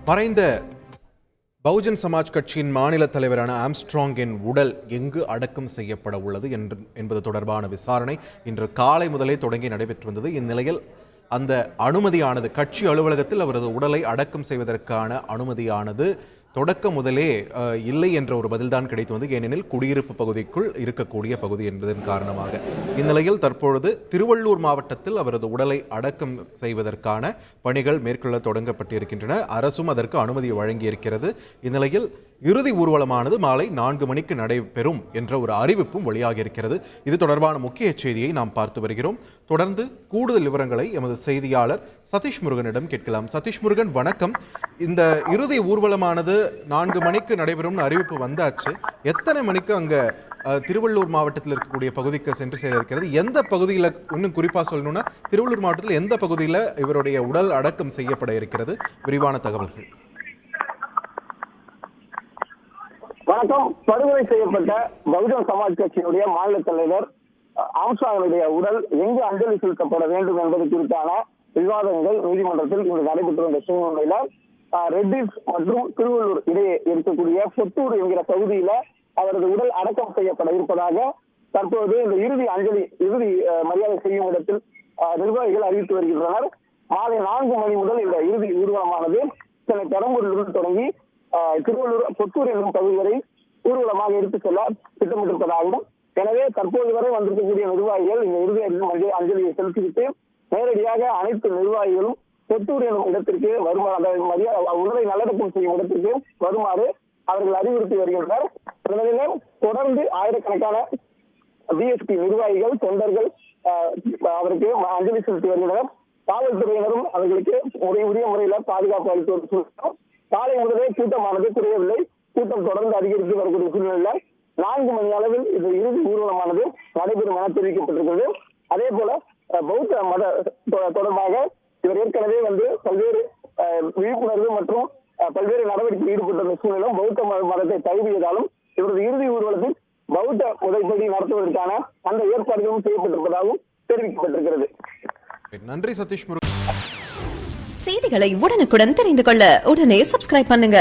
மறைந்த பகுஜன் சமாஜ் கட்சியின் மாநில தலைவரான ஆம்ஸ்ட்ராங்கின் உடல் எங்கு அடக்கம் செய்யப்பட உள்ளது என்பது தொடர்பான விசாரணை இன்று காலை முதலே தொடங்கி நடைபெற்று வந்தது. இந்நிலையில் அந்த அனுமதியானது கட்சி அலுவலகத்தில் அவரது உடலை அடக்கம் செய்வதற்கான அனுமதியானது தொடக்க முதலே இல்லை என்ற ஒரு பதில்தான் கிடைத்து வந்து, ஏனெனில் குடியிருப்பு பகுதிக்குள் இருக்கக்கூடிய பகுதி என்பதன் காரணமாக. இந்நிலையில் தற்பொழுது திருவள்ளூர் மாவட்டத்தில் அவரது உடலை அடக்கம் செய்வதற்கான பணிகள் மேற்கொள்ள தொடங்கப்பட்டிருக்கின்றன. அரசும் அதற்கு அனுமதி வழங்கியிருக்கிறது. இந்நிலையில் இறுதி ஊர்வலமானது மாலை 4 மணிக்கு நடைபெறும் என்ற ஒரு அறிவிப்பும் வெளியாகி இருக்கிறது. இது தொடர்பான முக்கிய செய்தியை நாம் பார்த்து வருகிறோம். தொடர்ந்து கூடுதல் விவரங்களை எமது செய்தியாளர் சதீஷ் முருகனிடம் கேட்கலாம். சதீஷ் முருகன், வணக்கம். இந்த இறுதி ஊர்வலமானது 4 மணிக்கு நடைபெறும் அறிவிப்பு வந்தாச்சு. எத்தனை மணிக்கு அங்க திருவள்ளூர் மாவட்டத்தில் இருக்கக்கூடிய பகுதிக்கு சென்று சேர இருக்கிறது? எந்த பகுதியில், இன்னும் குறிப்பா சொல்லணும்னா திருவள்ளூர் மாவட்டத்தில் எந்த பகுதியில் இவருடைய உடல் அடக்கம் செய்யப்பட இருக்கிறது? விரிவான தகவல்கள். வணக்கம். படுகொலை செய்யப்பட்ட பகுஜன் சமாஜ் கட்சியினுடைய மாநில தலைவர் ஆம்ஸ்ட்ராங்கினுடைய உடல் எங்கு அஞ்சலி செலுத்தப்பட வேண்டும் என்பது குறித்தான விவாதங்கள் நீதிமன்றத்தில் இன்று நடைபெற்று வந்த சூழ்நிலையில ரெட்டிஸ் மற்றும் திருவள்ளூர் இடையே இருக்கக்கூடிய சொத்தூர் என்கிற பகுதியில அவரது உடல் அடக்கம் செய்யப்பட இருப்பதாக தற்போது இந்த இறுதி மரியாதை செய்யும் இடத்தில் நிர்வாகிகள் அறிவித்து வருகின்றனர். மாலை 4 மணி முதல் இந்த இறுதி ஊர்வலமானது சென்னை பெரம்பூரிலிருந்து தொடங்கி திருவள்ளூர் பொத்தூர் என்னும் பகுதி வரை ஊர்வலமாக எடுத்துச் செல்ல திட்டமிட்டிருப்பதாகவும், எனவே தற்போது வரை வந்திருக்கக்கூடிய நிர்வாகிகள் இந்த இறுதி அஞ்சலியை செலுத்திவிட்டு நேரடியாக அனைத்து நிர்வாகிகளும் பொத்தூர் என்னும் இடத்திற்கு வருமாறு, உடலை நல்லடக்கம் செய்யும் இடத்திற்கு வருமாறு அவர்கள் அறிவுறுத்தி வருகின்றனர். எனவே தொடர்ந்து ஆயிரக்கணக்கான பிஎஸ்பி நிர்வாகிகள், தொண்டர்கள் அவருக்கு அஞ்சலி செலுத்தி வருகின்றனர். காவல்துறையினரும் அவர்களுக்கு உரிய முறையில பாதுகாப்பு அளித்து வருகின்றனர். காலை முதலே கூட்டமானது குறையவில்லை. கூட்டம் தொடர்ந்து அதிகரித்து வரக்கூடிய சூழ்நிலையில் 4 மணி அளவில் இந்த இறுதி ஊர்வலமானது நடைபெறும் என தெரிவிக்கப்பட்டிருக்கிறது. அதே போல பௌத்த மத தொடர்பாக இவர் ஏற்கனவே பல்வேறு விழிப்புணர்வு மற்றும் பல்வேறு நடவடிக்கையில் ஈடுபட்ட சூழ்நிலையும் பௌத்த மதத்தை தழுவியதாலும் இவரது இறுதி ஊர்வலத்தில் பௌத்த முறைப்படி நடத்துவதற்கான அந்த ஏற்பாடுகளும் செய்யப்பட்டிருப்பதாகவும் தெரிவிக்கப்பட்டிருக்கிறது. நன்றி சதீஷ் முருகன். செய்திகளை உடனுக்குடன் தெரிந்து கொள்ள உடனே சப்ஸ்கிரைப் பண்ணுங்க.